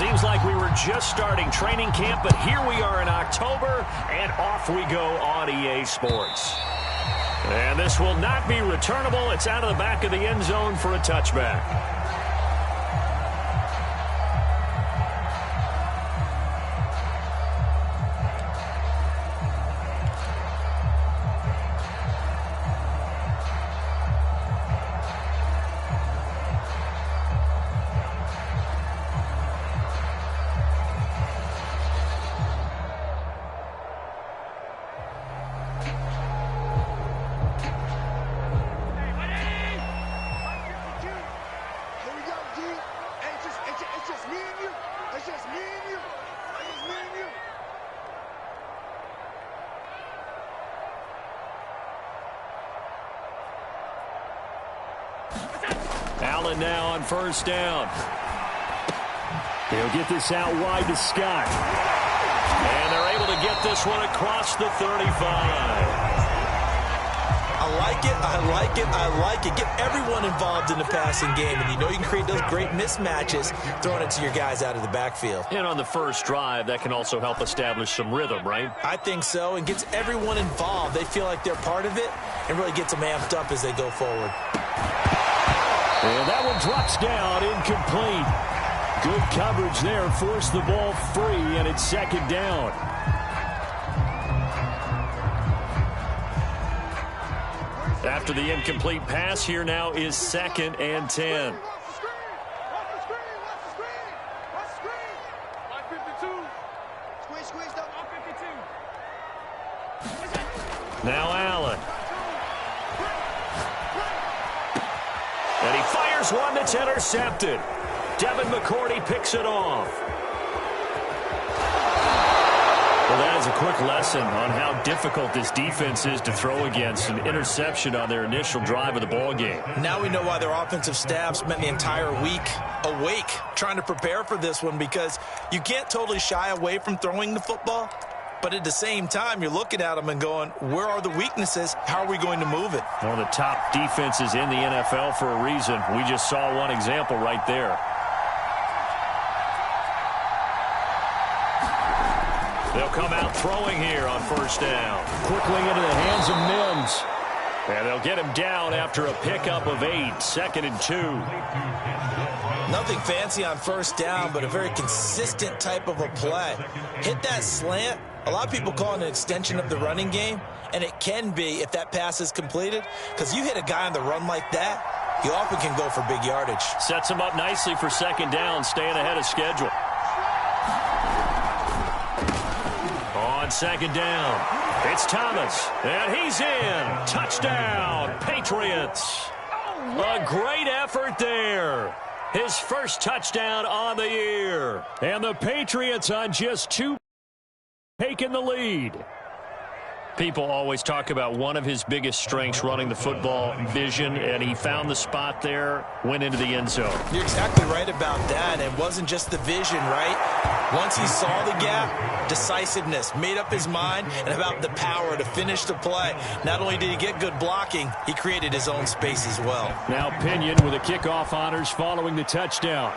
Seems like we were just starting training camp, but here we are in October, and off we go on EA Sports. And this will not be returnable. It's out of the back of the end zone for a touchback. Allen now on first down. They'll get this out wide to Scott. And they're able to get this one across the 35. I like it, I like it, I like it. Get everyone involved in the passing game, and you know you can create those great mismatches throwing it to your guys out of the backfield. And on the first drive, that can also help establish some rhythm, right? I think so, and gets everyone involved. They feel like they're part of it and really gets them amped up as they go forward. And that one drops down, incomplete. Good coverage there, forced the ball free, and it's second down. After the incomplete pass, here now is 2nd and 10. Now Allen. And he fires one that's intercepted. Devin McCourty picks it off. Well, that is a quick lesson on how difficult this defense is to throw against. An interception on their initial drive of the ball game. Now we know why their offensive staff spent the entire week awake trying to prepare for this one, because you can't totally shy away from throwing the football. But at the same time, you're looking at them and going, where are the weaknesses? How are we going to move it? One of the top defenses in the NFL for a reason. We just saw one example right there. They'll come out throwing here on first down. Quickly into the hands of Mims. And they'll get him down after a pickup of 8. 2nd and 2. Nothing fancy on first down, but a very consistent type of a play. Hit that slant. A lot of people call it an extension of the running game, and it can be if that pass is completed, because you hit a guy on the run like that, you often can go for big yardage. Sets him up nicely for second down, staying ahead of schedule. On second down, it's Thomas, and he's in. Touchdown, Patriots. A great effort there. His first touchdown on the year. And the Patriots on just 2 taking the lead. People always talk about one of his biggest strengths running the football, vision, and he found the spot there, went into the end zone. You're exactly right about that. It wasn't just the vision, right? Once he saw the gap, decisiveness, made up his mind, and about the power to finish the play. Not only did he get good blocking, he created his own space as well. Now Pinion with the kickoff honors following the touchdown.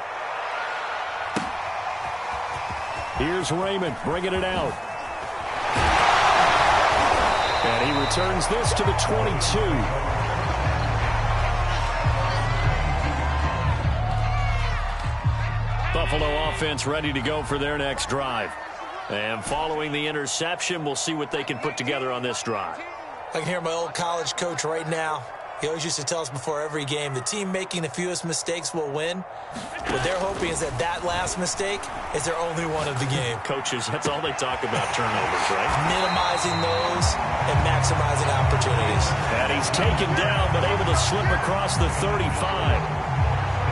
Here's Raymond bringing it out. And he returns this to the 22. Buffalo offense ready to go for their next drive. And following the interception, we'll see what they can put together on this drive. I can hear my old college coach right now. He always used to tell us before every game, the team making the fewest mistakes will win. What they're hoping is that that last mistake is their only one of the game. Coaches, that's all they talk about, turnovers, right? Minimizing those and maximizing opportunities. And he's taken down, but able to slip across the 35.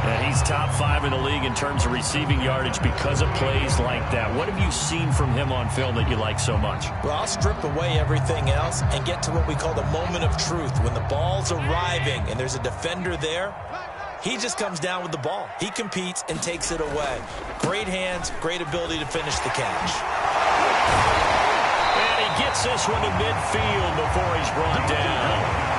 And he's top 5 in the league in terms of receiving yardage because of plays like that. What have you seen from him on film that you like so much? Well, I'll strip away everything else and get to what we call the moment of truth. When the ball's arriving and there's a defender there, he just comes down with the ball. He competes and takes it away. Great hands, great ability to finish the catch. And he gets this one to midfield before he's brought down.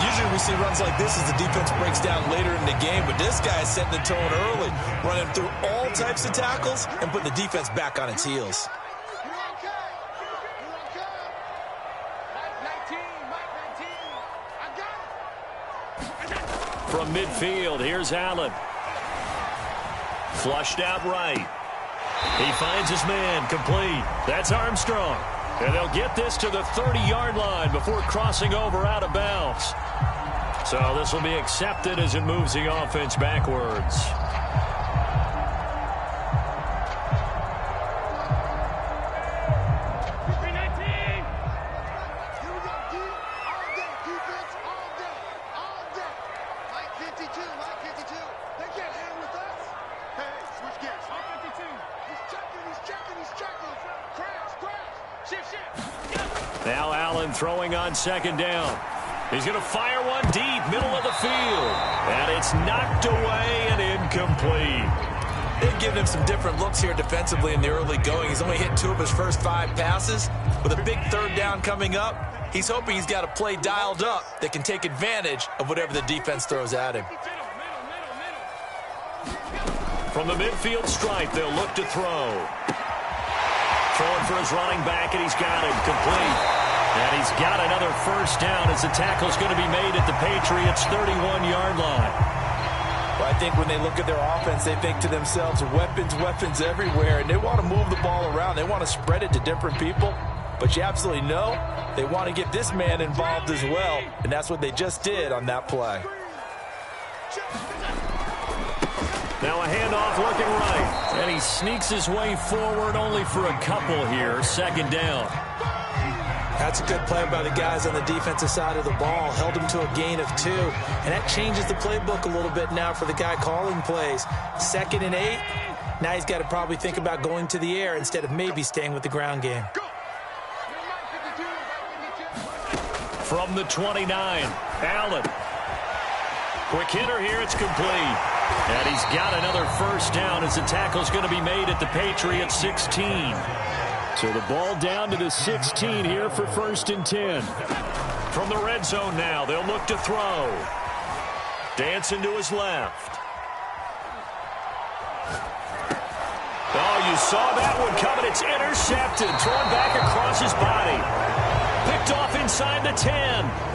Usually we see runs like this as the defense breaks down later in the game, but this guy is setting the tone early, running through all types of tackles and putting the defense back on its heels. From midfield, here's Allen. Flushed out right. He finds his man, complete. That's Armstrong. And they'll get this to the 30-yard line before crossing over out of bounds. So this will be accepted as it moves the offense backwards. Now Allen throwing on second down. He's going to fire one deep, middle of the field. And it's knocked away and incomplete. They've given him some different looks here defensively in the early going. He's only hit 2 of his first 5 passes. With a big third down coming up, he's hoping he's got a play dialed up that can take advantage of whatever the defense throws at him. From the midfield stripe, they'll look to throw. Throwing for his running back, and he's got him complete. And he's got another first down as the tackle's going to be made at the Patriots' 31-yard line. Well, I think when they look at their offense, they think to themselves, weapons, weapons everywhere, and they want to move the ball around. They want to spread it to different people. But you absolutely know they want to get this man involved as well, and that's what they just did on that play. Now a handoff looking right, and he sneaks his way forward only for a couple here. Second down. That's a good play by the guys on the defensive side of the ball. Held him to a gain of 2, and that changes the playbook a little bit now for the guy calling plays. 2nd and 8. Now he's got to probably think about going to the air instead of maybe staying with the ground game. From the 29, Allen. Quick hitter here, it's complete. And he's got another first down as the tackle's going to be made at the Patriots' 16. So the ball down to the 16 here for 1st and 10. From the red zone now, they'll look to throw. Dancing to his left. Oh, you saw that one coming. It's intercepted. Thrown back across his body. Picked off inside the 10.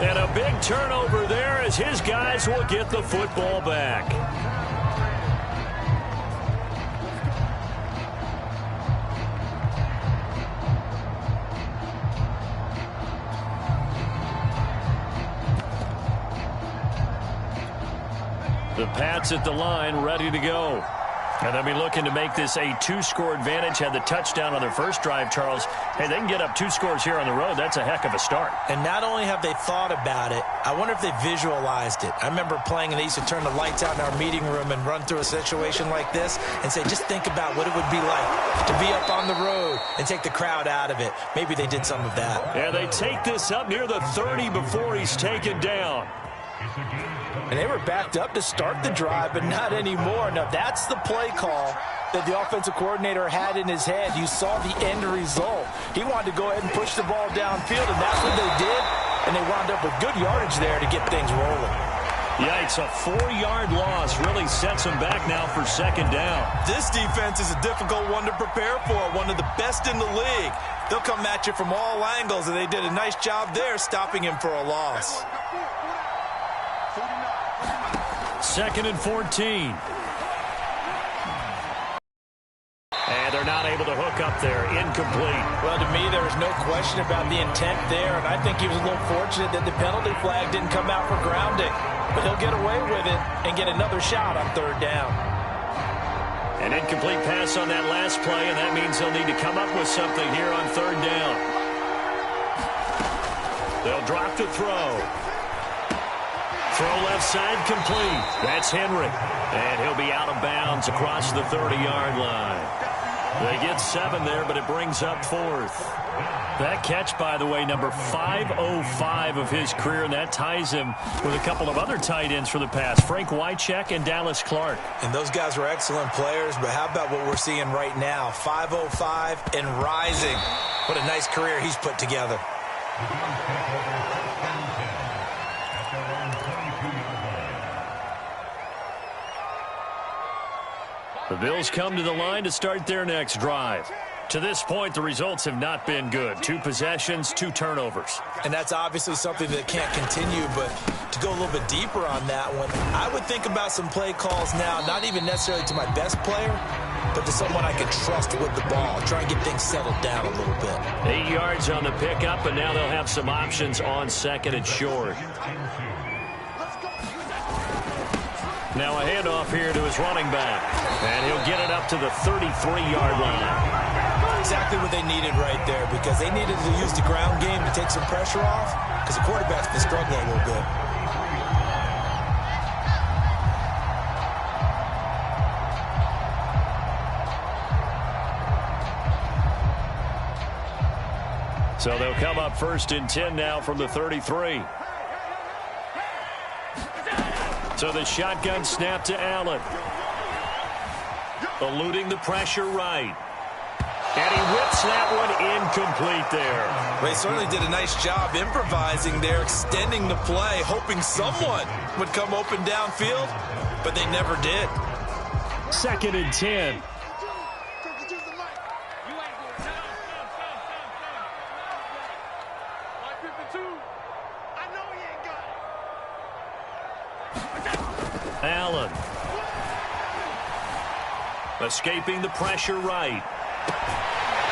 And a big turnover there as his guys will get the football back. The Pats at the line, ready to go. And they'll be looking to make this a 2-score advantage. Had the touchdown on their first drive, Charles. Hey, they can get up 2 scores here on the road. That's a heck of a start. And not only have they thought about it, I wonder if they visualized it. I remember playing, and they used to turn the lights out in our meeting room and run through a situation like this and say, just think about what it would be like to be up on the road and take the crowd out of it. Maybe they did some of that. Yeah, they take this up near the 30 before he's taken down. And they were backed up to start the drive, but not anymore. Now, that's the play call that the offensive coordinator had in his head. You saw the end result. He wanted to go ahead and push the ball downfield, and that's what they did. And they wound up with good yardage there to get things rolling. Yikes, a 4-yard loss really sets them back now for 2nd down. This defense is a difficult one to prepare for, one of the best in the league. They'll come at you from all angles, and they did a nice job there stopping him for a loss. 2nd and 14. And they're not able to hook up there. Incomplete. Well, to me, there was no question about the intent there, and I think he was a little fortunate that the penalty flag didn't come out for grounding. But he'll get away with it and get another shot on 3rd down. An incomplete pass on that last play, and that means they'll need to come up with something here on 3rd down. They'll drop to throw. Throw left side complete. That's Henry. And he'll be out of bounds across the 30-yard line. They get 7 there, but it brings up 4th. That catch, by the way, number 505 of his career, and that ties him with a couple of other tight ends for the Pats, Frank Wycheck and Dallas Clark. And those guys were excellent players, but how about what we're seeing right now? 505 and rising. What a nice career he's put together. The Bills come to the line to start their next drive. To this point, the results have not been good. 2 possessions, 2 turnovers. And that's obviously something that can't continue, but to go a little bit deeper on that one, I would think about some play calls now, not even necessarily to my best player, but to someone I can trust with the ball. Try and get things settled down a little bit. 8 yards on the pickup, and now they'll have some options on 2nd and short. Now a handoff here to his running back, and he'll get it up to the 33-yard line. Exactly what they needed right there, because they needed to use the ground game to take some pressure off, because the quarterback's been struggling a little bit. So they'll come up 1st and 10 now from the 33. So the shotgun snap to Allen. Eluding the pressure right. And he whips that one incomplete there. Well, he certainly did a nice job improvising there, extending the play, hoping someone would come open downfield, but they never did. 2nd and 10. Allen. Escaping the pressure right.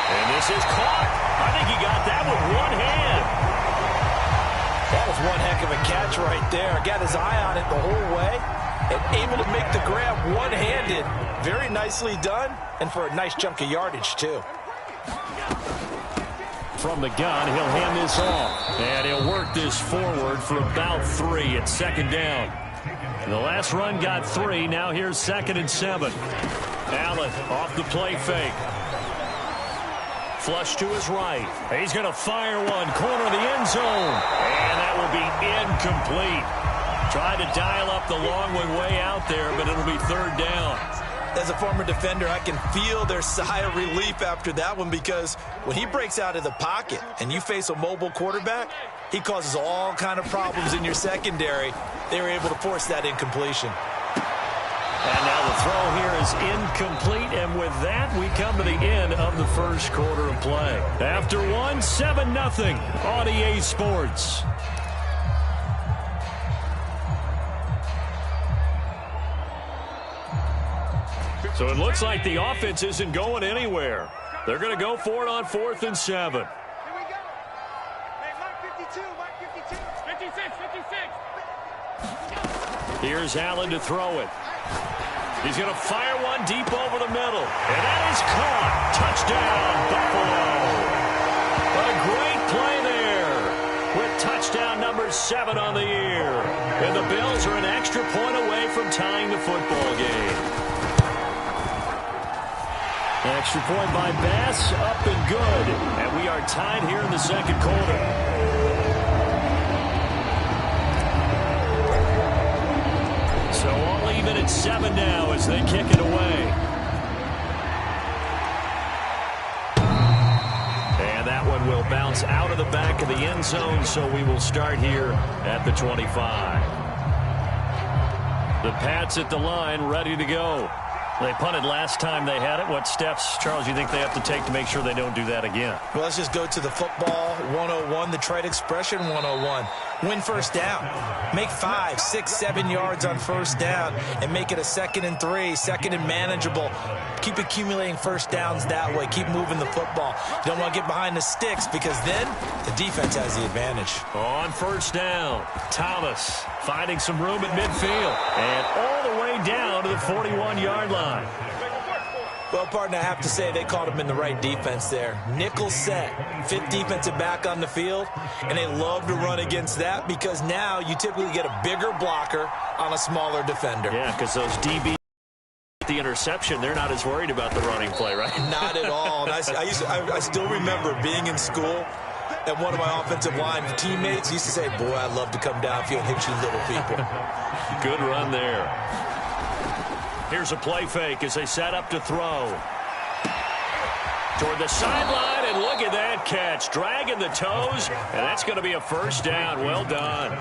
And this is caught. I think he got that with one hand. That was one heck of a catch right there. Got his eye on it the whole way and able to make the grab one-handed. Very nicely done, and for a nice chunk of yardage, too. From the gun, he'll hand this off. And he'll work this forward for about 3 at 2nd down. The last run got 3. Now here's 2nd and 7. Allen off the play fake. Flush to his right. He's going to fire one. Corner of the end zone. And that will be incomplete. Tried to dial up the long one way out there, but it'll be 3rd down. As a former defender, I can feel their sigh of relief after that one, because when he breaks out of the pocket and you face a mobile quarterback, he causes all kind of problems in your secondary. They were able to force that incompletion. And now the throw here is incomplete, and with that, we come to the end of the 1st quarter of play. After one, 7-0 on EA Sports. So it looks like the offense isn't going anywhere. They're going to go for it on 4th and 7. Here we go. Hey, Mark 52, Mark 52. 56. Here's Allen to throw it. He's going to fire one deep over the middle. And that is caught. Touchdown, Buffalo. A great play there with touchdown number 7 on the year. And the Bills are an extra point away from tying the football game. Extra point by Bass, up and good. And we are tied here in the 2nd quarter. So all even at 7 now as they kick it away. And that one will bounce out of the back of the end zone, so we will start here at the 25. The Pats at the line, ready to go. They punted last time they had it. What steps, Charles, you think they have to take to make sure they don't do that again? Well, let's just go to the football 101, the trade expression 101. Win 1st down. Make 5, 6, 7 yards on 1st down and make it a 2nd and 3, 2nd and manageable. Keep accumulating 1st downs that way. Keep moving the football. You don't want to get behind the sticks, because then the defense has the advantage. On 1st down, Thomas finding some room at midfield and all the way down to the 41-yard line. Well, partner, I have to say they caught him in the right defense there. Nickel set, 5th defensive back on the field, and they love to run against that, because now you typically get a bigger blocker on a smaller defender. Yeah, because those DBs the interception, they're not as worried about the running play, right? Not at all. And I still remember being in school, and one of my offensive line teammates used to say, boy, I'd love to come downfield and hit you little people. Good run there. Here's a play fake as they set up to throw. Toward the sideline, and look at that catch. Dragging the toes, and that's going to be a 1st down. Well done.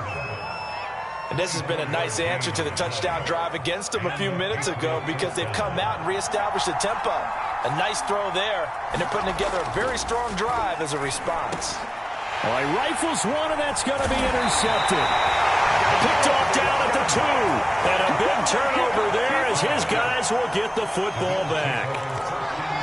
And this has been a nice answer to the touchdown drive against them a few minutes ago because they've come out and reestablished the tempo. A nice throw there, and they're putting together a very strong drive as a response. Well, he rifles one, and that's going to be intercepted. Picked off down at the 2. And a big turnover there as his guys will get the football back.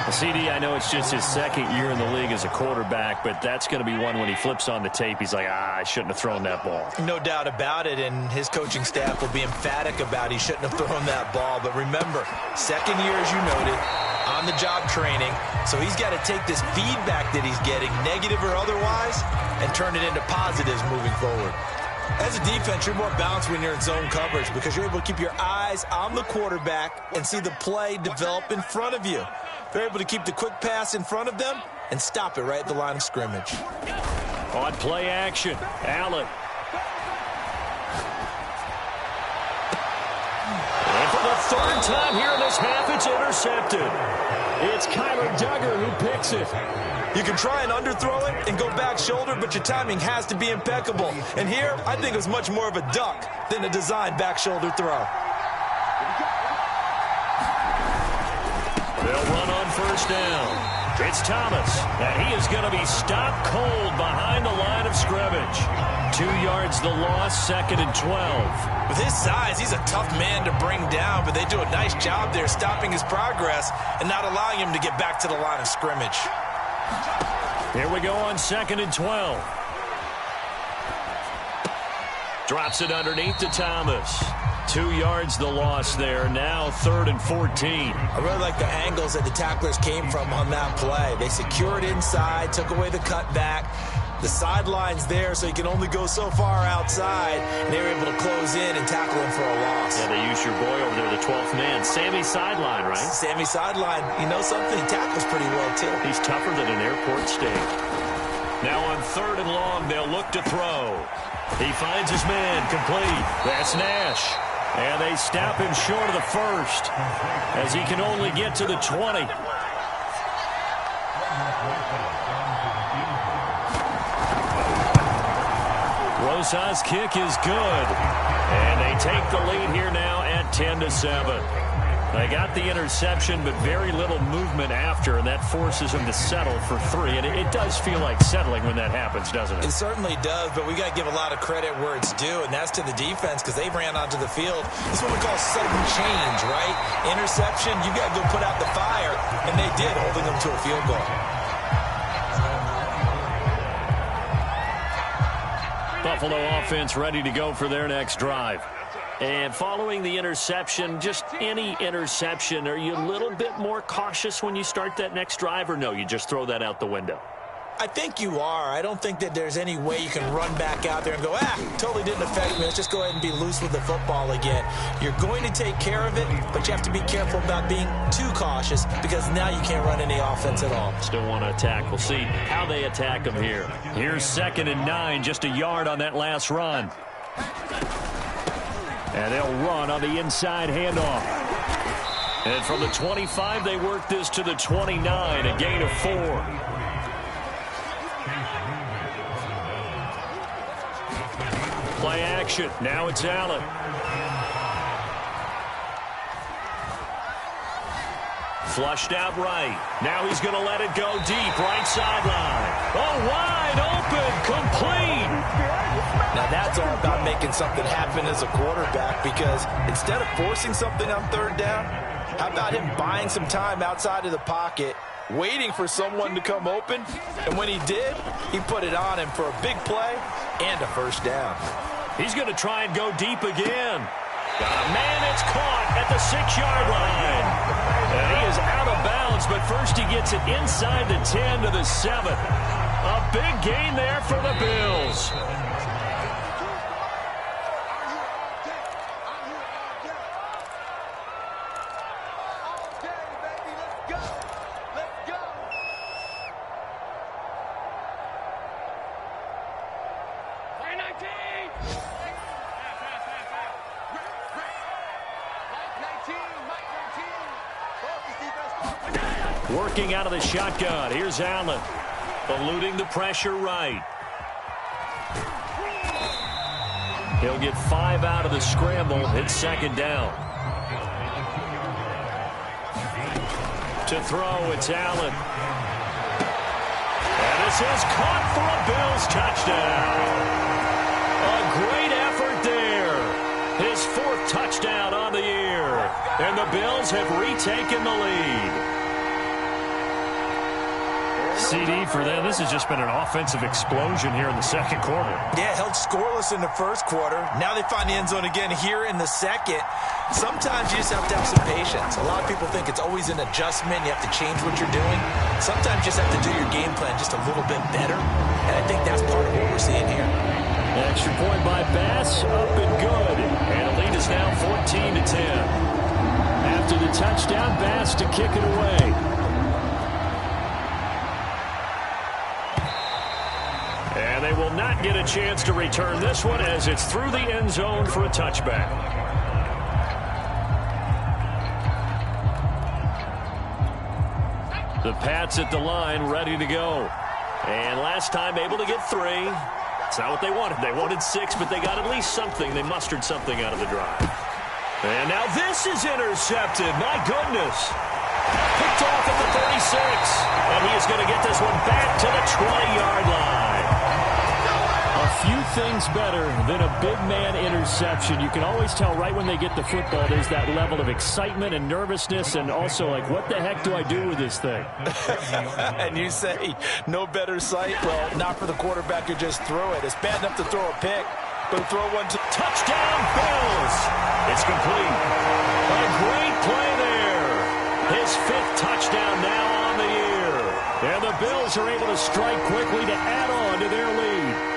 CD, I know it's just his second year in the league as a quarterback, but that's going to be one when he flips on the tape, he's like, I shouldn't have thrown that ball. No doubt about it, and his coaching staff will be emphatic about he shouldn't have thrown that ball. But remember, second year, as you noted, on-the-job training, so he's got to take this feedback that he's getting, negative or otherwise, and turn it into positives moving forward. As a defense, you're more balanced when you're in zone coverage because you're able to keep your eyes on the quarterback and see the play develop in front of you. They're able to keep the quick pass in front of them and stop it right at the line of scrimmage. On play action, Allen. And for the third time here in this half, it's intercepted. It's Kyler Duggar who picks it. You can try and underthrow it and go back shoulder, but your timing has to be impeccable. And here, I think it was much more of a duck than a designed back shoulder throw. They'll run on first down. It's Thomas, and he is going to be stopped cold behind the line of scrimmage. 2 yards the loss, 2nd and 12. With his size, he's a tough man to bring down, but they do a nice job there stopping his progress and not allowing him to get back to the line of scrimmage. Here we go on 2nd and 12. Drops it underneath to Thomas. 2 yards the loss there. Now 3rd and 14. I really like the angles that the tacklers came from on that play. They secured inside, took away the cutback. The sideline's there, so he can only go so far outside. And they were able to close in and tackle him for a loss. Yeah, they used your boy over there, the 12th man. Sammy Sideline, right? Sammy Sideline. You know something? He tackles pretty well, too. He's tougher than an airport steak. Now on 3rd and long, they'll look to throw. He finds his man, complete. That's Nash. And they stop him short of the first as he can only get to the 20. Rosas' kick is good. And they take the lead here now at 10-7. They got the interception, but very little movement after, and that forces them to settle for 3. And it does feel like settling when that happens, doesn't it? It certainly does, but we got to give a lot of credit where it's due, and that's to the defense because they ran onto the field. This is what we call sudden change, right? Interception, you got to go put out the fire, and they did, holding them to a field goal. Buffalo offense ready to go for their next drive. And following the interception, just any interception, are you a little bit more cautious when you start that next drive, or no, you just throw that out the window? I think you are. I don't think that there's any way you can run back out there and go, totally didn't affect me. Let's just go ahead and be loose with the football again. You're going to take care of it, but you have to be careful about being too cautious because now you can't run any offense at all. Still want to attack. We'll see how they attack them here. Here's 2nd and 9, just a yard on that last run. And they'll run on the inside handoff. And from the 25, they work this to the 29, a gain of 4. Play action. Now it's Allen. Flushed out right. Now he's going to let it go deep. Right sideline. Oh, wide open. Complete. Now that's all about making something happen as a quarterback because instead of forcing something on 3rd down, how about him buying some time outside of the pocket, waiting for someone to come open, and when he did, he put it on him for a big play and a first down. He's going to try and go deep again. Man, it's caught at the 6-yard line. And he is out of bounds, but first he gets it inside the 10 to the 7. A big gain there for the Bills. Working out of the shotgun. Here's Allen. Eluding the pressure right. He'll get 5 out of the scramble. It's second down. To throw, it's Allen. And this is caught for a Bills touchdown. A great effort there. His 4th touchdown on the year. And the Bills have retaken the lead. CD for them. This has just been an offensive explosion here in the second quarter. Yeah, held scoreless in the first quarter. Now they find the end zone again here in the second. Sometimes you just have to have some patience. A lot of people think it's always an adjustment. You have to change what you're doing. Sometimes you just have to do your game plan just a little bit better. And I think that's part of what we're seeing here. Extra point by Bass, up and good. And the lead is now 14-10. After the touchdown, Bass to kick it away. And they will not get a chance to return this one as it's through the end zone for a touchback. The Pats at the line, ready to go. And last time able to get 3. It's not what they wanted. They wanted 6, but they got at least something. They mustered something out of the drive. And now this is intercepted. My goodness. Picked off at the 36. And he is going to get this one back to the 20-yard line. A few things better than a big man interception. You can always tell right when they get the football, there's that level of excitement and nervousness and also like, what the heck do I do with this thing? And you say, no better sight? Well, not for the quarterback who just threw it. It's bad enough to throw a pick, but throw one to touchdown Bills. It's complete. A great play there. His 5th touchdown now on the year. And the Bills are able to strike quickly to add on to their lead.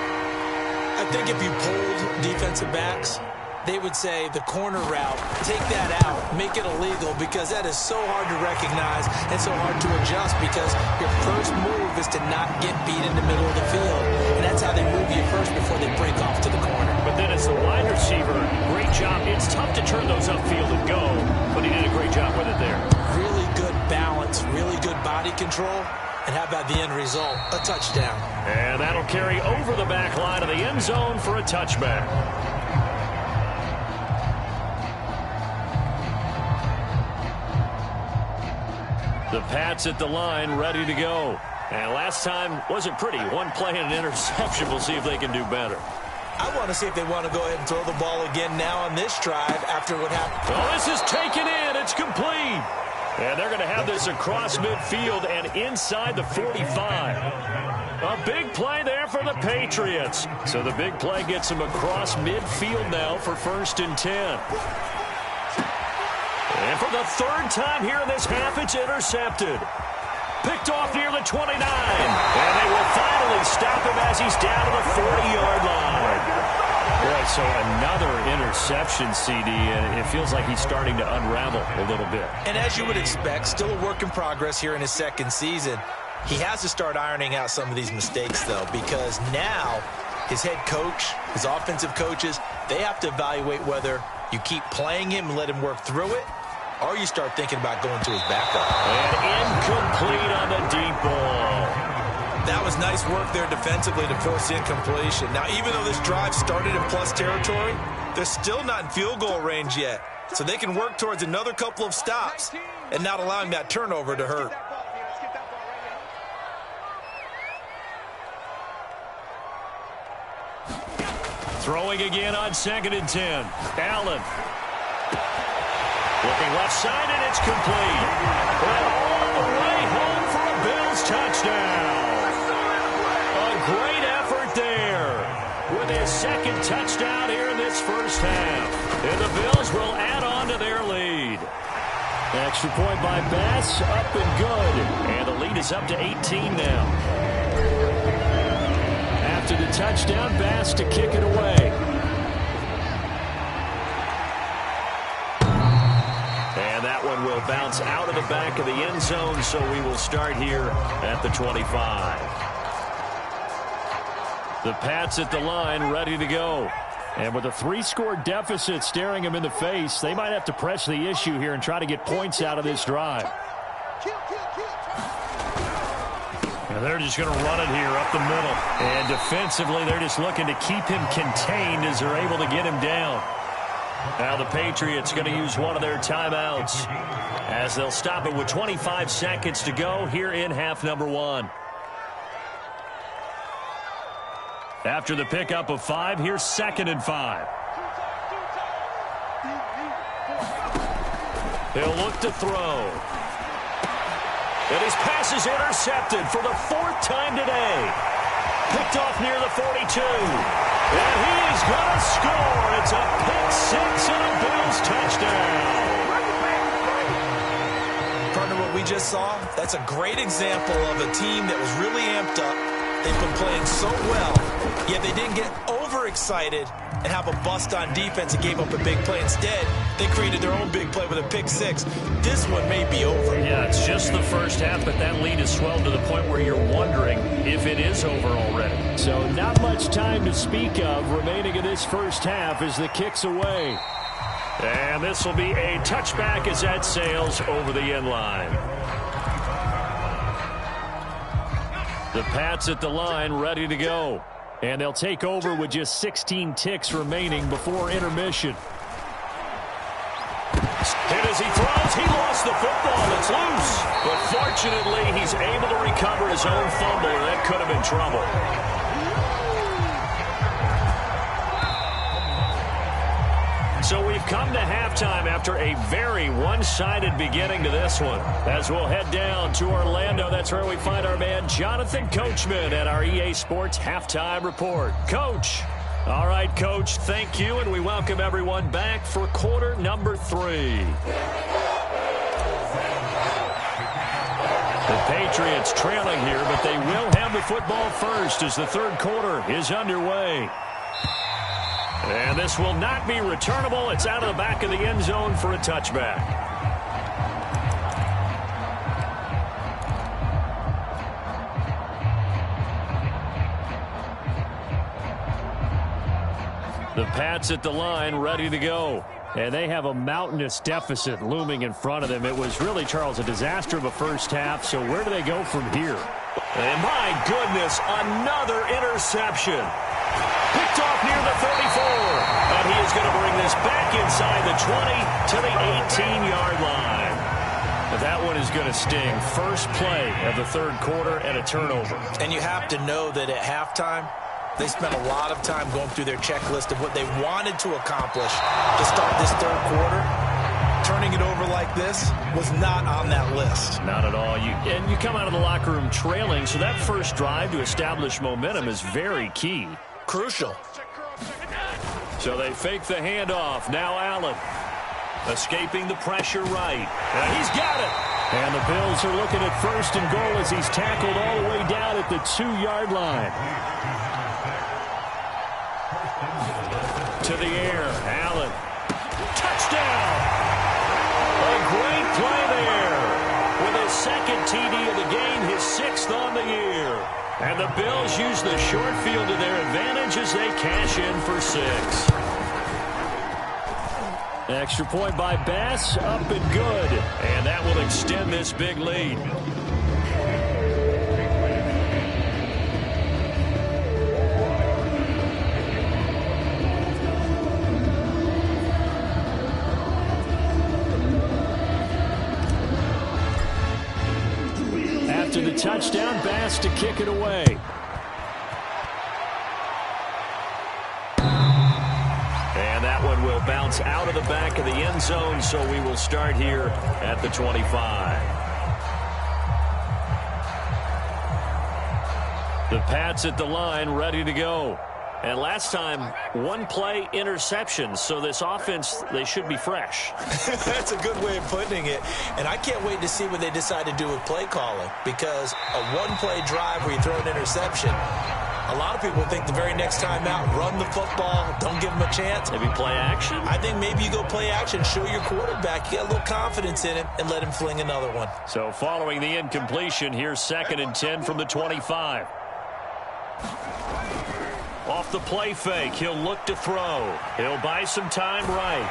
I think if you polled defensive backs, they would say the corner route, take that out, make it illegal, because that is so hard to recognize and so hard to adjust because your first move is to not get beat in the middle of the field. And that's how they move you first before they break off to the corner. But then as the wide receiver, great job. It's tough to turn those upfield and go, but he did a great job with it there. Really good balance, really good body control. And how about the end result? A touchdown. And that'll carry over the back line of the end zone for a touchback. The Pats at the line, ready to go. And last time wasn't pretty. One play and an interception. We'll see if they can do better. I want to see if they want to go ahead and throw the ball again now on this drive after what happened. Well, this is taken in. It's complete. And they're going to have this across midfield and inside the 45. A big play there for the Patriots. So the big play gets them across midfield now for 1st and 10. And for the 3rd time here in this half, it's intercepted. Picked off near the 29. And they will finally stop him as he's down to the 40-yard line. Boy, so another interception, CD, and it feels like he's starting to unravel a little bit. And as you would expect, still a work in progress here in his 2nd season. He has to start ironing out some of these mistakes, though, because now his head coach, his offensive coaches, they have to evaluate whether you keep playing him and let him work through it, or you start thinking about going to his backup. And incomplete on the deep ball. That was nice work there defensively to force the incompletion. Now, even though this drive started in plus territory, they're still not in field goal range yet. So they can work towards another couple of stops and not allowing that turnover to hurt. Throwing again on 2nd and 10. Allen. Looking left side, and it's complete. And all the way home for a Bills touchdown. Great effort there with his 2nd touchdown here in this first half. And the Bills will add on to their lead. Extra point by Bass, up and good. And the lead is up to 18 now. After the touchdown, Bass to kick it away. And that one will bounce out of the back of the end zone, so we will start here at the 25. The Pats at the line, ready to go. And with a 3-score deficit staring them in the face, they might have to press the issue here and try to get points out of this drive. And they're just going to run it here up the middle. And defensively, they're just looking to keep him contained as they're able to get him down. Now the Patriots going to use one of their timeouts as they'll stop it with 25 seconds to go here in half number 1. After the pickup of 5, here's 2nd and 5. He'll look to throw. And his pass is intercepted for the 4th time today. Picked off near the 42. And he's going to score. It's a pick 6 and a Bills touchdown. Partner, what we just saw, that's a great example of a team that was really amped up. They've been playing so well, yet they didn't get overexcited and have a bust on defense and gave up a big play. Instead, they created their own big play with a pick 6. This one may be over. Yeah, it's just the first half, but that lead has swelled to the point where you're wondering if it is over already. So not much time to speak of remaining in this first half as the kick's away. And this will be a touchback as that sails over the end line. The Pats at the line ready to go. And they'll take over with just 16 ticks remaining before intermission. And as he throws, he lost the football. It's loose. But fortunately, he's able to recover his own fumble, or that could have been trouble. So we've come to halftime after a very one-sided beginning to this one. As we'll head down to Orlando, that's where we find our man Jonathan Coachman at our EA Sports Halftime Report. Coach. All right, Coach, thank you, and we welcome everyone back for quarter number 3. The Patriots trailing here, but they will have the football first as the third quarter is underway. And this will not be returnable. It's out of the back of the end zone for a touchback. The Pats at the line ready to go. And they have a mountainous deficit looming in front of them. It was really, Charles, a disaster of a first half. So where do they go from here? And my goodness, another interception. Picked off near the 34. And he is going to bring this back inside the 20 to the 18-yard line. That one is going to sting. First play of the third quarter and a turnover. And you have to know that at halftime, they spent a lot of time going through their checklist of what they wanted to accomplish to start this third quarter. Turning it over like this was not on that list. Not at all. And you come out of the locker room trailing, so that first drive to establish momentum is very key. Crucial. So they fake the handoff. Now Allen escaping the pressure right. And he's got it. And the Bills are looking at 1st and goal as he's tackled all the way down at the 2-yard line. To the air. Allen. Touchdown. A great play there. With his 2nd TD of the game, his 6th on the year. And the Bills use the short field to their advantage as they cash in for 6. Extra point by Bass, up and good. And that will extend this big lead. After the touchdown, Bass to kick it away. And that one will bounce out of the back of the end zone, so we will start here at the 25. The Pats at the line ready to go. And last time, one play interception, so this offense, they should be fresh. That's a good way of putting it. And I can't wait to see what they decide to do with play calling, because a one-play drive where you throw an interception, a lot of people think the very next time out, run the football, don't give them a chance. Maybe play action? I think maybe you go play action, show your quarterback, you got a little confidence in him, and let him fling another one. So following the incompletion, here's 2nd and 10 from the 25. Off the play fake, he'll look to throw. He'll buy some time right.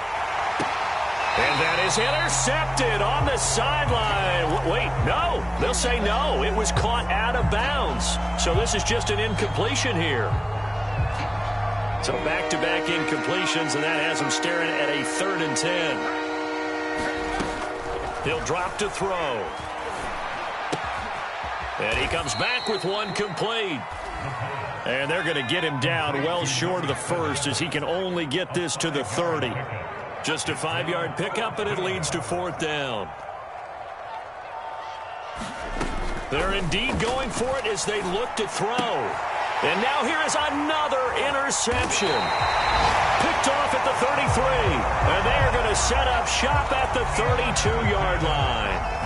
And that is intercepted on the sideline. Wait, no. They'll He'll say no. It was caught out of bounds. So this is just an incompletion here. So back-to-back incompletions, and that has him staring at a 3rd and 10. He'll drop to throw. And he comes back with one complete. And they're going to get him down well short of the first as he can only get this to the 30. Just a 5-yard pickup, and it leads to 4th down. They're indeed going for it as they look to throw. And now here is another interception. Picked off at the 33. And they are going to set up shop at the 32-yard line.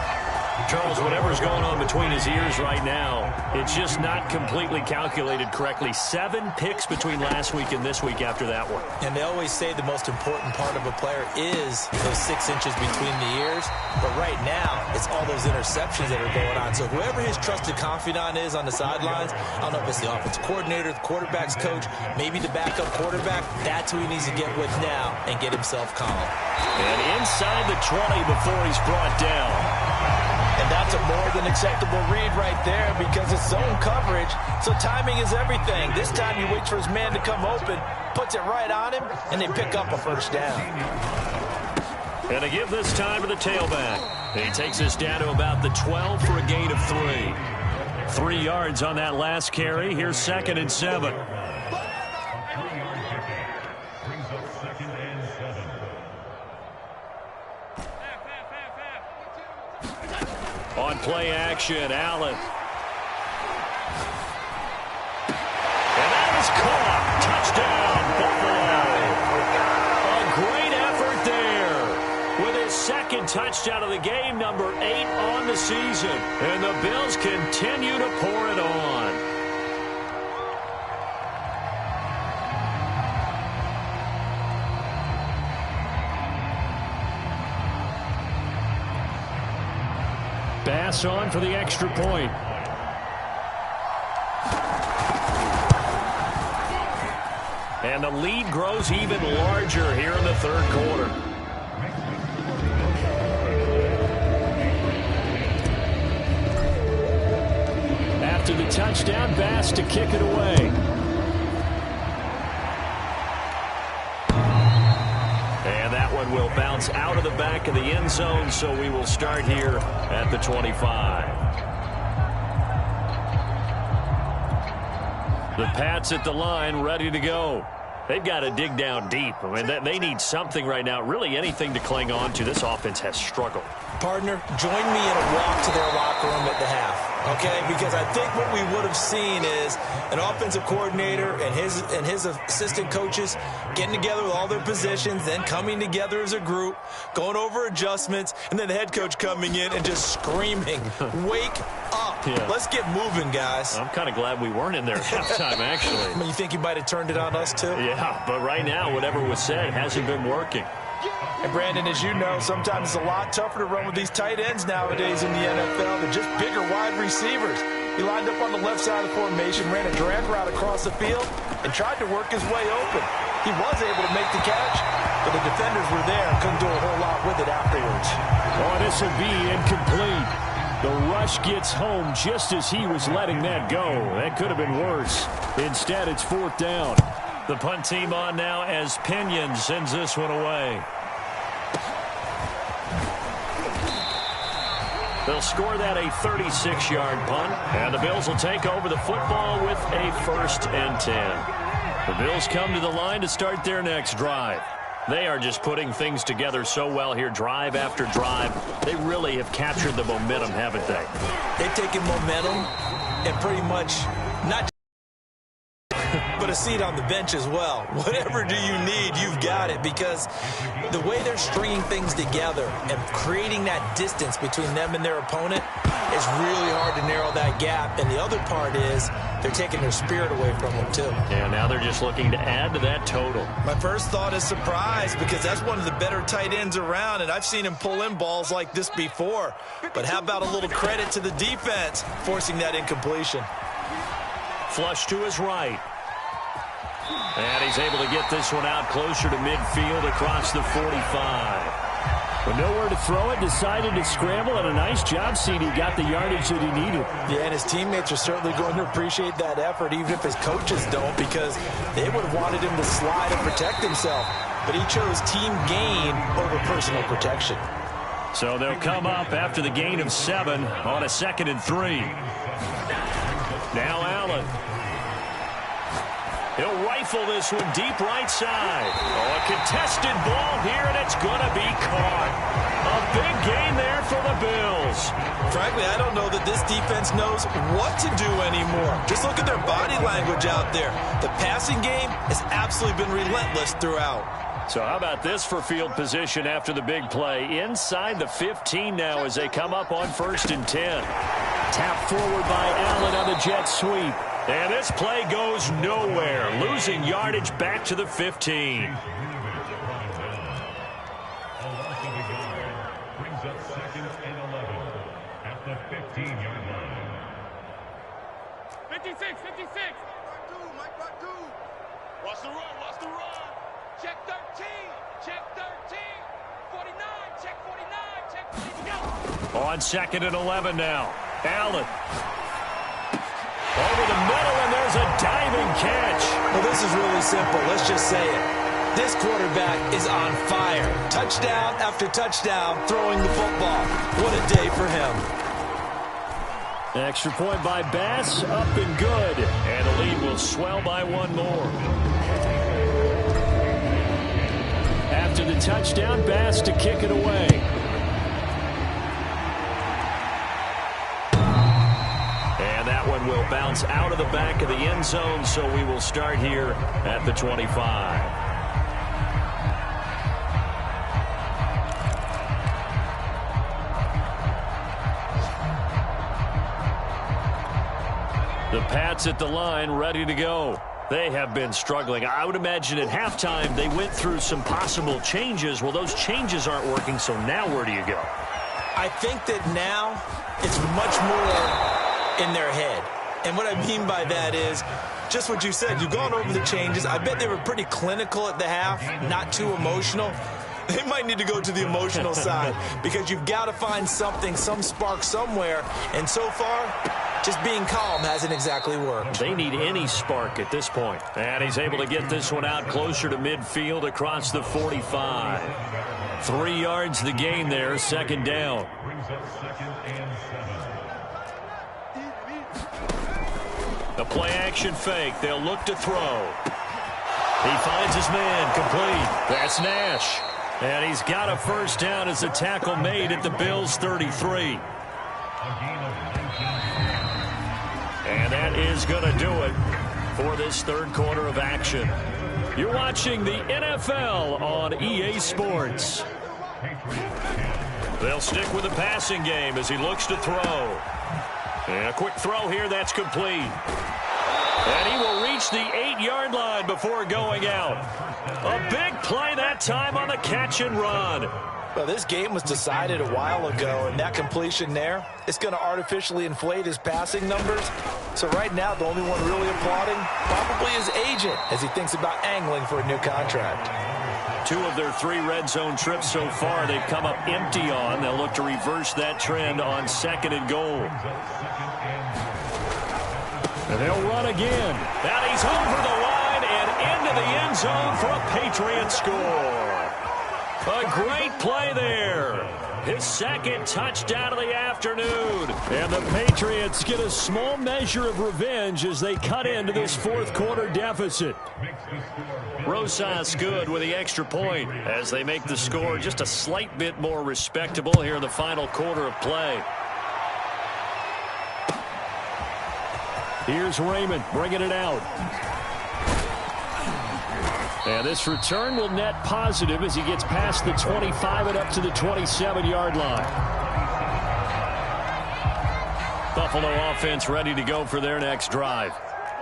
Charles, whatever's going on between his ears right now, it's just not completely calculated correctly. 7 picks between last week and this week after that one. And they always say the most important part of a player is those 6 inches between the ears. But right now, it's all those interceptions that are going on. So whoever his trusted confidant is on the sidelines, I don't know if it's the offensive coordinator, the quarterback's coach, maybe the backup quarterback, that's who he needs to get with now and get himself calm. And inside the 20 before he's brought down. And that's a more than acceptable read right there because it's zone coverage, so timing is everything. This time he waits for his man to come open, puts it right on him, and they pick up a 1st down. And to give this time to the tailback. He takes us down to about the 12 for a gain of 3. 3 yards on that last carry. Here's 2nd and 7. On play action, Allen. And that is caught. Touchdown, Buffalo. A great effort there. With his 2nd touchdown of the game, number 8 on the season. And the Bills continue to pour it on. Bass on for the extra point. And the lead grows even larger here in the 3rd quarter. After the touchdown, Bass to kick it away. And that one will bounce out of the back of the end zone, so we will start here at the 25. The Pats at the line, ready to go. They've got to dig down deep. I mean, they need something right now, really anything to cling on to. This offense has struggled. Partner, join me in a walk to their locker room at the half, okay? Because I think what we would have seen is an offensive coordinator and his assistant coaches getting together with all their positions, then coming together as a group, going over adjustments, and then the head coach coming in and just screaming, wake up. Yeah. Let's get moving, guys. I'm kind of glad we weren't in there at halftime, actually. I mean, you think he might have turned it on us, too? Yeah, but right now, whatever was said hasn't been working. And, Brandon, as you know, sometimes it's a lot tougher to run with these tight ends nowadays in the NFL. They're just bigger wide receivers. He lined up on the left side of the formation, ran a drag route across the field, and tried to work his way open. He was able to make the catch, but the defenders were there and couldn't do a whole lot with it afterwards. Oh, this will be incomplete. The rush gets home just as he was letting that go. That could have been worse. Instead, it's 4th down. The punt team on now as Pinion sends this one away. They'll score that a 36-yard punt, and the Bills will take over the football with a 1st and 10. The Bills come to the line to start their next drive. They are just putting things together so well here, drive after drive. They really have captured the momentum, haven't they? They've taken momentum and pretty much not but a seat on the bench as well. Whatever do you need, you've got it, because the way they're stringing things together and creating that distance between them and their opponent is really hard to narrow that gap. And the other part is they're taking their spirit away from them, too. Yeah, now they're just looking to add to that total. My first thought is surprise, because that's one of the better tight ends around, and I've seen him pull in balls like this before. But how about a little credit to the defense forcing that incompletion? Flush to his right. And he's able to get this one out closer to midfield across the 45. With nowhere to throw it, decided to scramble, and a nice job, CD. Got the yardage that he needed. Yeah, and his teammates are certainly going to appreciate that effort, even if his coaches don't, because they would have wanted him to slide and protect himself. But he chose team gain over personal protection. So they'll come up after the gain of 7 on a 2nd and 3. Now Allen. He'll rifle this one deep right side. Oh, a contested ball here, and it's going to be caught. A big gain there for the Bills. Frankly, I don't know that this defense knows what to do anymore. Just look at their body language out there. The passing game has absolutely been relentless throughout. So how about this for field position after the big play? Inside the 15 now as they come up on 1st and 10. Tap forward by Allen on the jet sweep. And this play goes nowhere. Losing yardage back to the 15. Brings up 2nd and 11 at the 15-yard line. 56, 56. Mike Badu. Watch the run, watch the run. Check 13, check 13. 49, check 49, check 49. On 2nd and 11 now. Allen. Over the middle, and there's a diving catch. Well, this is really simple. Let's just say it. This quarterback is on fire. Touchdown after touchdown throwing the football. What a day for him. Extra point by Bass, up and good. And the lead will swell by 1 more. After the touchdown, Bass to kick it away. And that one will bounce out of the back of the end zone, so we will start here at the 25. The Pats at the line, ready to go. They have been struggling. I would imagine at halftime they went through some possible changes. Well, those changes aren't working, so now where do you go? I think that now it's much more in their head. And what I mean by that is just what you said. You've gone over the changes. I bet they were pretty clinical at the half, not too emotional. They might need to go to the emotional side because you've got to find something, some spark somewhere. And so far, just being calm hasn't exactly worked. They need any spark at this point. And he's able to get this one out closer to midfield across the 45. 3 yards the gain there, 2nd down. Brings up 2nd and 7. The play action fake. They'll look to throw. He finds his man complete. That's Nash. And he's got a 1st down as a tackle made at the Bills' 33. And that is going to do it for this 3rd quarter of action. You're watching the NFL on EA Sports. They'll stick with the passing game as he looks to throw. And a quick throw here, that's complete. And he will reach the 8-yard line before going out. A big play that time on the catch and run. Well, this game was decided a while ago, and that completion there, it's going to artificially inflate his passing numbers. So right now, the only one really applauding probably his agent as he thinks about angling for a new contract. 2 of their 3 red zone trips so far they've come up empty on. They'll look to reverse that trend on 2nd and goal. And they'll run again. Now he's over the line and into the end zone for a Patriot score. A great play there. His 2nd touchdown of the afternoon. And the Patriots get a small measure of revenge as they cut into this 4th quarter deficit. Rosas good with the extra point as they make the score just a slight bit more respectable here in the final quarter of play. Here's Raymond bringing it out. And this return will net positive as he gets past the 25 and up to the 27-yard line. Buffalo offense ready to go for their next drive.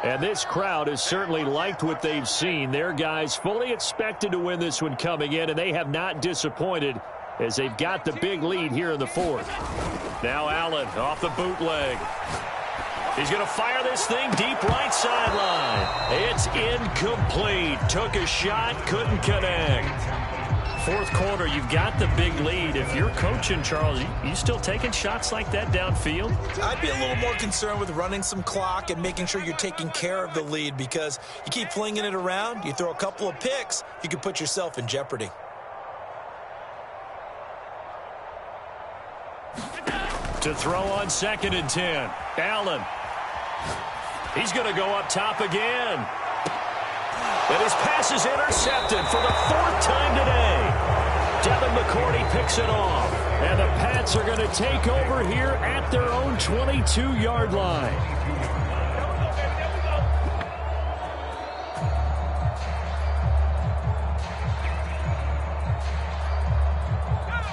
And this crowd has certainly liked what they've seen. Their guys fully expected to win this one coming in, and they have not disappointed as they've got the big lead here in the 4th. Now Allen off the bootleg. He's going to fire this thing deep right sideline. It's incomplete. Took a shot, couldn't connect. fourth quarter, you've got the big lead. If you're coaching, Charles, you still taking shots like that downfield? I'd be a little more concerned with running some clock and making sure you're taking care of the lead, because you keep flinging it around, you throw a couple of picks, you can put yourself in jeopardy. To throw on 2nd and 10. Allen. He's going to go up top again. And his pass is intercepted for the 4th time today. Devin McCourty picks it off. And the Pats are going to take over here at their own 22-yard line.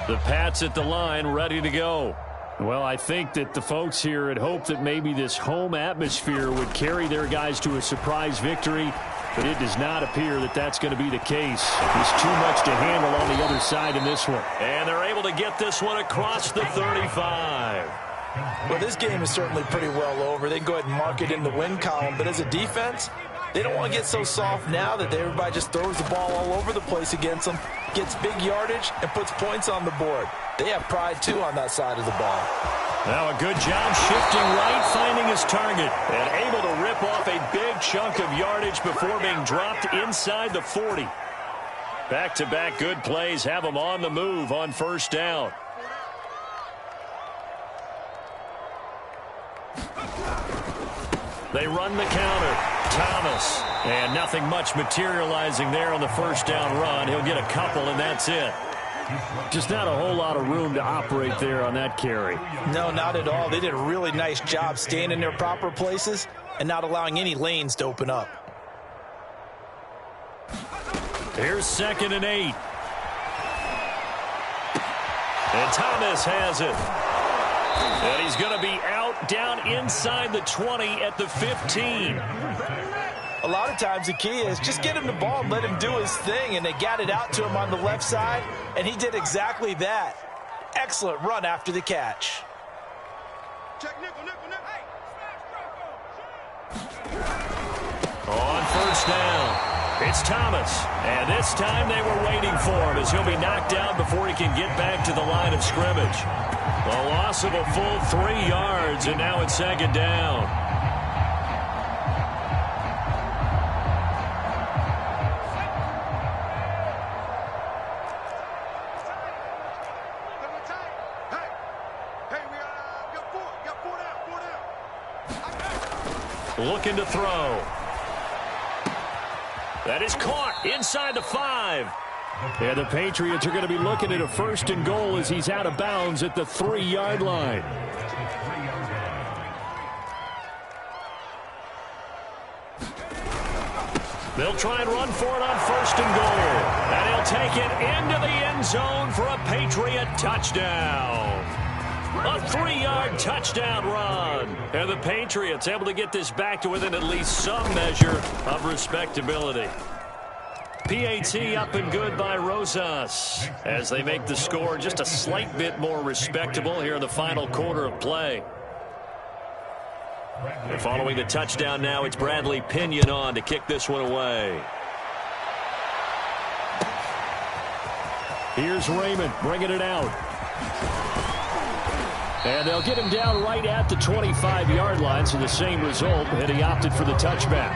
The Pats at the line, ready to go. Well, I think that the folks here had hoped that maybe this home atmosphere would carry their guys to a surprise victory, but it does not appear that that's going to be the case. There's too much to handle on the other side in this one. And they're able to get this one across the 35. Well, this game is certainly pretty well over. They can go ahead and mark it in the win column, but as a defense, they don't want to get so soft now that everybody just throws the ball all over the place against them, gets big yardage, and puts points on the board. They have pride, too, on that side of the ball. Now a good job shifting right, finding his target, and able to rip off a big chunk of yardage before being dropped inside the 40. Back-to-back good plays have him on the move on 1st down. They run the counter. Thomas. And nothing much materializing there on the 1st down run. He'll get a couple, and that's it. Just not a whole lot of room to operate there on that carry. No, not at all. They did a really nice job staying in their proper places and not allowing any lanes to open up. Here's 2nd and 8. And Thomas has it. And he's going to be out down inside the 20 at the 15. A lot of times the key is just get him the ball and let him do his thing, and they got it out to him on the left side, and he did exactly that. Excellent run after the catch. Check nickel, nickel, nickel. Hey, On 1st down, it's Thomas. And this time they were waiting for him as he'll be knocked down before he can get back to the line of scrimmage. A loss of a full 3 yards, and now it's 2nd down. Looking to throw. That is caught inside the 5. Yeah, the Patriots are going to be looking at a 1st and goal as he's out of bounds at the 3-yard line. They'll try and run for it on 1st and goal. And he'll take it into the end zone for a Patriot touchdown. A 3-yard touchdown run. And the Patriots able to get this back to within at least some measure of respectability. PAT up and good by Rosas as they make the score just a slight bit more respectable here in the final quarter of play. And following the touchdown now, it's Bradley Pinion on to kick this one away. Here's Raymond bringing it out. And they'll get him down right at the 25-yard line, so the same result, and he opted for the touchback.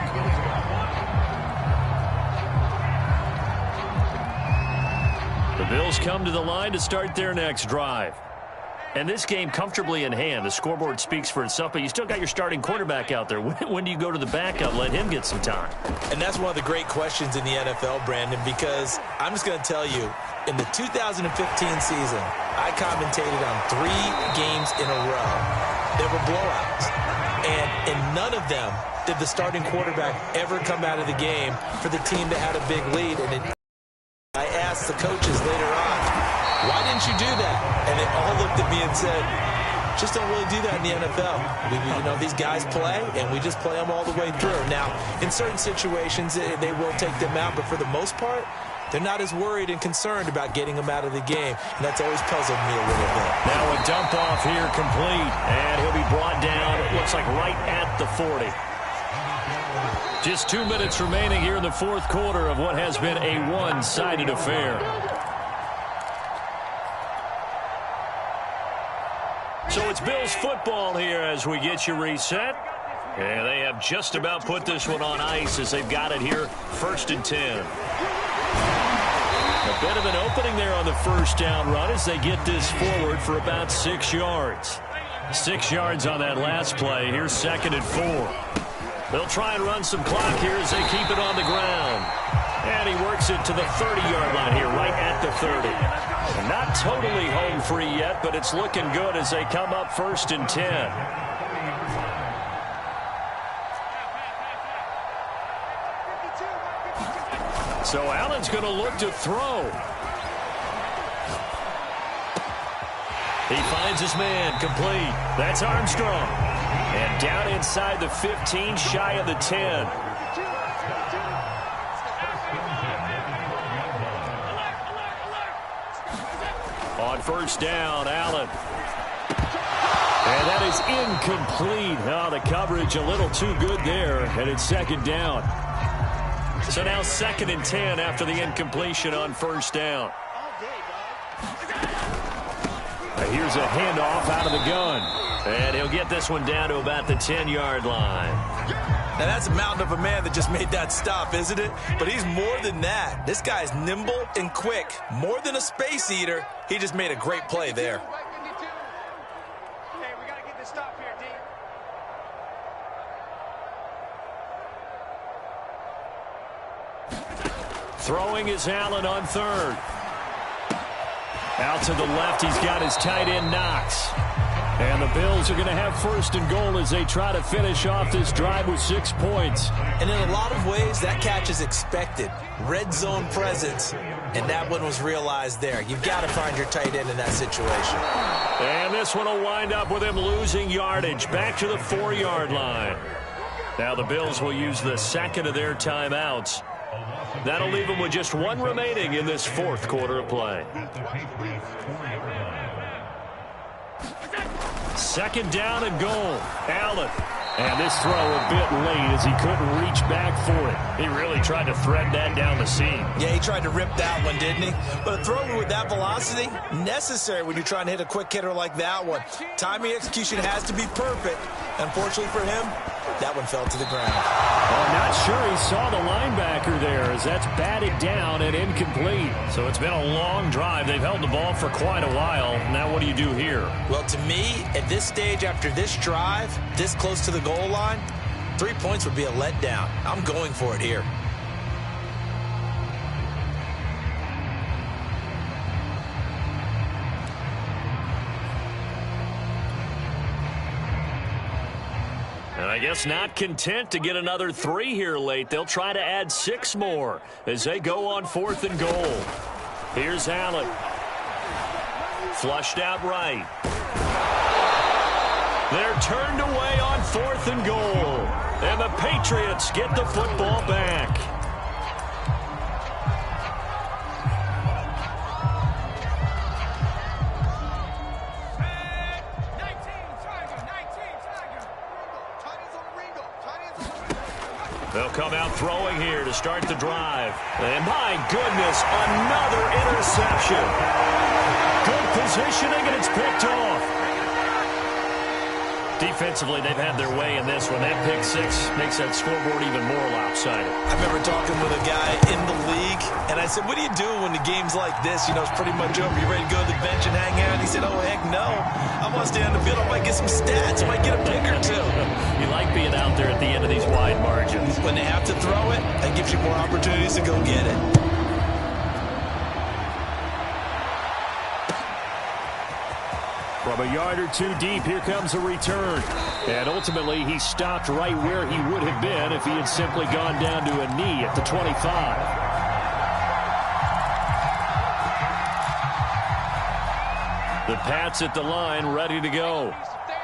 The Bills come to the line to start their next drive. And this game comfortably in hand. The scoreboard speaks for itself, but you still got your starting quarterback out there. When do you go to the backup, let him get some time? And that's one of the great questions in the NFL, Brandon, because I'm just going to tell you, in the 2015 season, I commentated on 3 games in a row. There were blowouts. And in none of them did the starting quarterback ever come out of the game for the team that had a big lead. And I asked the coaches later on, why didn't you do that? And they all looked at me and said, just don't really do that in the NFL. You know, these guys play, and we just play them all the way through. Now, in certain situations, they will take them out, but for the most part, they're not as worried and concerned about getting them out of the game, and that's always puzzled me a little bit. Now a dump off here complete, and he'll be brought down, it looks like right at the 40. Just 2 minutes remaining here in the fourth quarter of what has been a one-sided affair. So it's Bills football here as we get you reset. And they have just about put this one on ice as they've got it here, 1st and 10. A bit of an opening there on the first down run as they get this forward for about 6 yards. 6 yards on that last play. Here's 2nd and 4. They'll try and run some clock here as they keep it on the ground. And he works it to the 30-yard line here, right at the 30. Not totally home free yet, but it's looking good as they come up 1st and 10. So Allen's going to look to throw. He finds his man, complete. That's Armstrong. And down inside the 15, shy of the 10. On first down, Allen. And that is incomplete. Oh, the coverage a little too good there, and it's 2nd down. So now 2nd and 10 after the incompletion on first down. Here's a handoff out of the gun. And he'll get this one down to about the 10-yard line. Now that's a mountain of a man that just made that stop, isn't it? But he's more than that. This guy's nimble and quick. More than a space eater. He just made a great play there. Hey, we got to get this stop here, D. Throwing is Allen on 3rd. Out to the left, he's got his tight end, Knox. And the Bills are going to have 1st and goal as they try to finish off this drive with 6 points. And in a lot of ways, that catch is expected. Red zone presence, and that one was realized there. You've got to find your tight end in that situation. And this one will wind up with him losing yardage back to the 4-yard line. Now the Bills will use the 2nd of their timeouts. That'll leave them with just 1 remaining in this 4th quarter of play. 2nd down and goal. Allen. And this throw a bit late as he couldn't reach back for it. He really tried to thread that down the seam. Yeah, he tried to rip that one, didn't he? But a throw with that velocity, necessary when you're trying to hit a quick hitter like that one. Timing execution has to be perfect. Unfortunately for him, that one fell to the ground. I'm not sure he saw the linebacker there as that's batted down and incomplete. So it's been a long drive. They've held the ball for quite a while. Now what do you do here? Well, to me, at this stage after this drive, this close to the goal line, 3 points would be a letdown. I'm going for it here. And I guess not content to get another 3 here late. They'll try to add 6 more as they go on 4th and goal. Here's Allen. Flushed out right. They're turned away on 4th and goal. And the Patriots get the football back. They'll come out throwing here to start the drive. And my goodness, another interception. Good positioning, and it's picked off. Defensively, they've had their way in this one. That pick 6 makes that scoreboard even more lopsided. I remember talking with a guy in the league, and I said, what do you do when the game's like this? You know, it's pretty much over. You ready to go to the bench and hang out? He said, oh, heck no. I want to stay on the field. I might get some stats. I might get a pick or 2. You like being out there at the end of these wide margins. When they have to throw it, that gives you more opportunities to go get it. From a yard or 2 deep, here comes a return. And ultimately, he stopped right where he would have been if he had simply gone down to a knee at the 25. The Pats at the line, ready to go.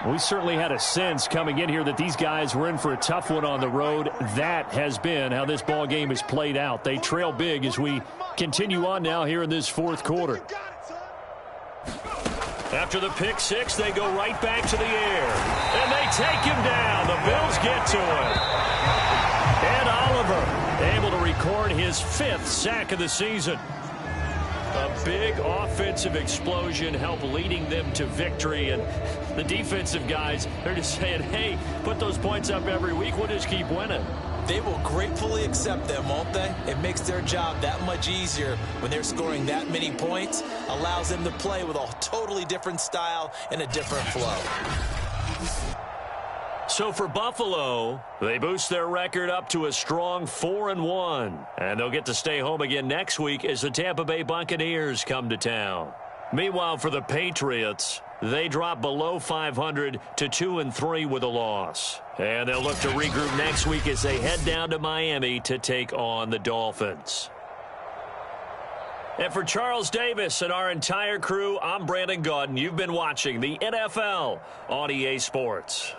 We certainly had a sense coming in here that these guys were in for a tough one on the road. That has been how this ball game has played out. They trail big as we continue on now here in this 4th quarter. After the pick 6, they go right back to the air. And they take him down. The Bills get to him. And Oliver able to record his 5th sack of the season. A big offensive explosion help leading them to victory. And the defensive guys, they're just saying, hey, put those points up every week. We'll just keep winning. They will gratefully accept them, won't they? It makes their job that much easier when they're scoring that many points. Allows them to play with a totally different style and a different flow. So for Buffalo, they boost their record up to a strong 4-1. And they'll get to stay home again next week as the Tampa Bay Buccaneers come to town. Meanwhile, for the Patriots, they drop below 500 to 2-3 with a loss. And they'll look to regroup next week as they head down to Miami to take on the Dolphins. And for Charles Davis and our entire crew, I'm Brandon Gaudin. You've been watching the NFL on EA Sports.